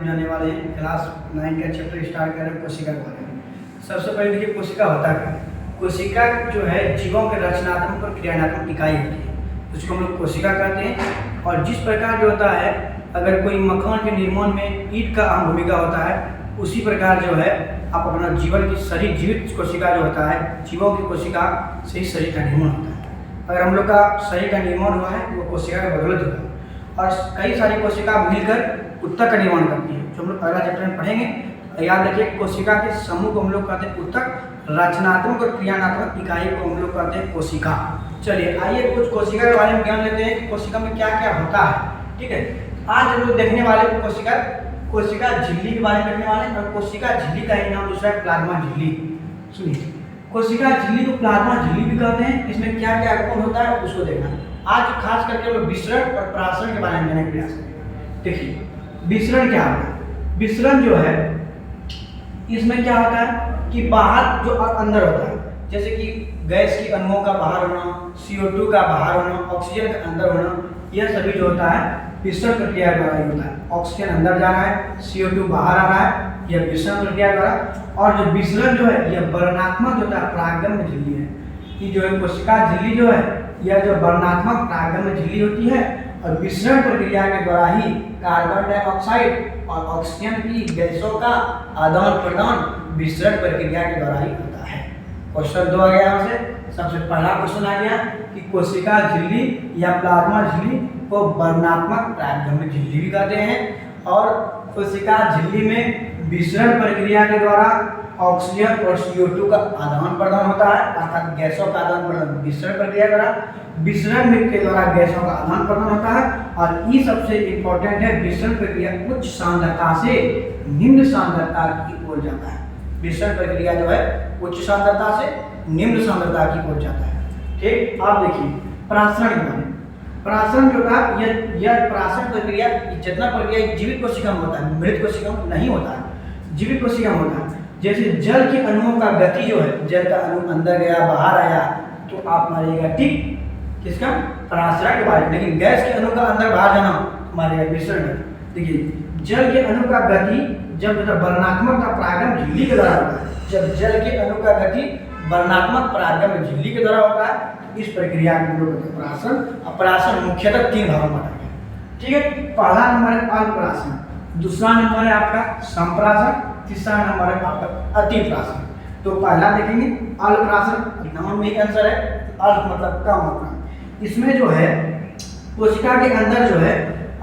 जाने वाले हैं। क्लास 9 का चैप्टर स्टार्ट कर रहे हैं कोशिका के बारे में। सबसे पहले देखिए कोशिका होता क्या है। कोशिका जो है जीवों के रचनात्मक और क्रियात्मक इकाई होती है, उसको हम लोग कोशिका कहते हैं। और जिस प्रकार जो होता है, अगर कोई मकान के निर्माण में ईंट का अहम भूमिका होता है, उसी प्रकार जो है आप अपना जीवन की शरीर जीवित कोशिका जो होता है, जीवों की कोशिका से ही शरीर का निर्माण होता है। अगर हम लोग का शरीर का निर्माण हुआ है तो वो कोशिका का बदौलत होगा, और कई सारी कोशिका मिलकर उत्तक का निर्माण करती है, जो हम लोग अगला चैप्टर में पढ़ेंगे। याद रखिए कोशिका के समूह को हम लोग कहते हैं उत्तक, रचनात्मक और क्रियात्मक इकाई को हम लोग कहते हैं कोशिका। चलिए आइए कुछ कोशिका के बारे में ज्ञान लेते हैं कि कोशिका में क्या क्या होता है। ठीक है, आज हम लोग देखने वाले कोशिका झिल्ली के बारे में देखने वाले हैं। और कोशिका झिल्ली का ही नाम दूसरा है प्लाज्मा झिल्ली। सुनिए, कोशिका झिल्ली को प्लाज्मा झिल्ली भी कहते हैं। इसमें क्या क्या गुण होता है उसको देखना। आज खास करके हम लोग विसरण और परासरण के बारे में जानने का प्रयास करेंगे। देखिए विसरण क्या होता है। विसरण जो है इसमें क्या होता है कि बाहर जो अंदर होता है, जैसे कि गैस की अणुओं का बाहर होना, CO2 का बाहर होना, ऑक्सीजन का अंदर होना, यह सभी जो होता है विसरण प्रक्रिया द्वारा ही होता है। ऑक्सीजन अंदर जा रहा है, CO2 बाहर आ रहा है, यह विसरण प्रक्रिया द्वारा। और जो विसरण जो है यह वर्णात्मक होता है, परागगम्य झिल्ली है। कि जो है कोशिका झिल्ली जो है यह जो वर्णात्मक परागगम्य झिल्ली होती है, और विसरण प्रक्रिया के द्वारा ही कार्बन डाइऑक्साइड और ऑक्सीजन की गैसों का आदान प्रदान विसरण प्रक्रिया के द्वारा ही होता है। क्वेश्चन 2 आ गया यहाँ से। सबसे पहला क्वेश्चन आ गया कि कोशिका झिल्ली या प्लाज्मा झिल्ली को वर्णात्मक परागगम्य झिल्ली भी कहते हैं। और कोशिका झिल्ली में विसरण प्रक्रिया के द्वारा ऑक्सीजन और CO2 का आदान प्रदान होता है, अर्थात गैसों का आदान प्रदान विसरण प्रक्रिया द्वारा। विसरण के द्वारा गैसों का आदान प्रदान होता है। और ये सबसे इंपॉर्टेंट है, विसरण प्रक्रिया उच्च सांद्रता से निम्न सांद्रता की ओर जाता है। विसरण प्रक्रिया जो है उच्च सांद्रता से निम्न सांद्रता की ओर जाता है। ठीक, आप देखिए परासरण के बारे में। परासरण जो था यह परासरण प्रक्रिया जितना प्रक्रिया जीवित कोशिका में होता है, मृत कोशिका में नहीं होता है, जीवित कोशिका में होता है। जैसे जल के अणुओं का गति जो है, जल का अणु अंदर गया बाहर आया तो आप मारिएगा ठीक किसका, परासरण के बारे में। लेकिन गैस के अणु का अंदर बाहर जाना मारिएगा विसरण। देखिए जल के अणु का गति जब वर्णात्मक का परागगम्य झिल्ली के द्वारा होता है, जब जल के अणु का गति वर्णात्मक परागगम्य झिल्ली के द्वारा होता है, इस प्रक्रिया को हम लोग कहते हैं परासरण। और परासरण मुख्यतः 3 भागों में बांटा गया है। ठीक है, पहला नंबर है अल्परासरण, दूसरा नंबर है आपका संप्रासरण, तीसरा नंबर है आपका अतिप्रासरण। तो पहला देखेंगे अल्परासरण, नाम में ही आंसर है, अल्प मतलब कम मात्रा। इसमें जो है कोशिका के अंदर जो है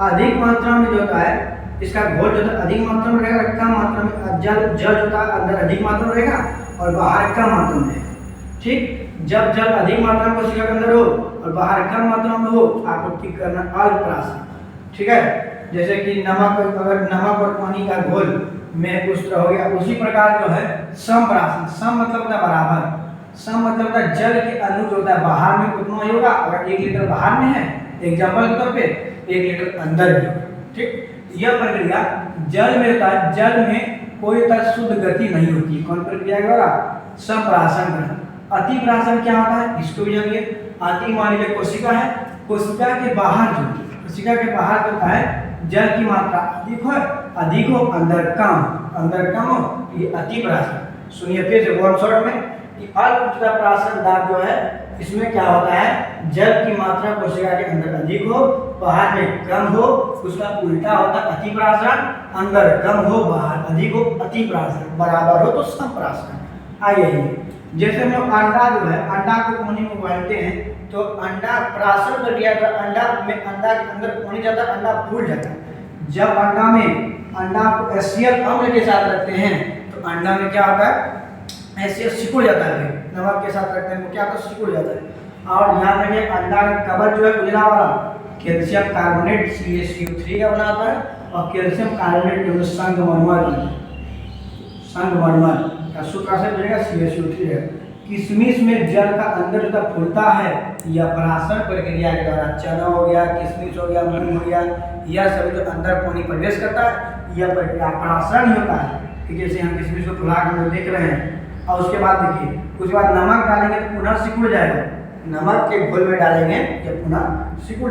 अधिक मात्रा में जो होता है, इसका घोल जो है अधिक मात्रा में रहेगा, कम मात्रा में जल जो होता है अंदर अधिक मात्रा में रहेगा और बाहर कम मात्रा में रहेगा। ठीक, जब जल अधिक मात्रा में कोशिका के अंदर हो और बाहर कम मात्रा में हो, आपको ठीक करना अल्परासरण। ठीक है, जैसे कि नमक, अगर नमक और पानी का घोल में कुछ तरह हो गया, उसी प्रकार जो है समप्रासरण। सम मतलब होता है बराबर, सम मतलब होता है जल के अणु जो होता है बाहर में उतना ही होगा। अगर 1 लीटर बाहर में है, एग्जाम्पल के तौर पे 1 लीटर अंदर भी। ठीक, यह प्रक्रिया जल में होता है, जल में कोई तरह शुद्ध गति नहीं होती है। कौन प्रक्रिया के द्वारा, संप्रासरण। अतिप्रासरण क्या होता है इसको भी जानिए। अति मान लीजिए कोशिका है, कोशिका के बाहर जो कोशिका के बाहर होता है जल की मात्रा अधिक हो अंदर कम हो, ये अतिप्रासरण। सुनिए फिर से वन शॉट में कि अल्पप्रासरण दाब जो है इसमें क्या होता है, जल की मात्रा कोशिका के अंदर अधिक हो बाहर में कम हो, उसका उल्टा होता है अतिप्रासरण। अंदर कम हो बाहर अधिक हो अतिप्रासरण, बराबर हो तो संप्रासरण। आइए जैसे हम लोग अंडा जो है, अंडा को पानी में उबालते हैं तो अंडा प्रासरण प्रक्रिया पर अंडा के अंदर पानी जाता है, अंडा फूल जाता है। जब अंडा को HCl अम्ल के साथ रखते हैं तो अंडा में क्या होता है, HCl सिकुड़ जाता है। नमक के साथ रखते हैं तो क्या होता है, सिकुड़ जाता है। और यहाँ देखिए अंडा का कवर जो है उजला वाला कैल्शियम कार्बोनेट CaCO3 का बना होता है, और कैल्शियम कार्बोनेट जो संगमरमर का सूत्र से बनेगा CaCO3 है। किशमिश में जल का अंदर जो फूलता है, यह परासरण प्रक्रिया के द्वारा, चना हो गया, किशमिश हो गया, मूंग हो गया, यह सभी जो अंदर पानी प्रवेश करता है, यह प्रक्रिया परासरण ही होता है। कि जैसे हम किशमिश को फुला कर देख रहे हैं, और उसके बाद देखिए उसके बाद नमक डालेंगे तो पुनः सिकुड़ जाएगा। नमक के घोल में डालेंगे, यह पुनः सिकुड़ जाएगा।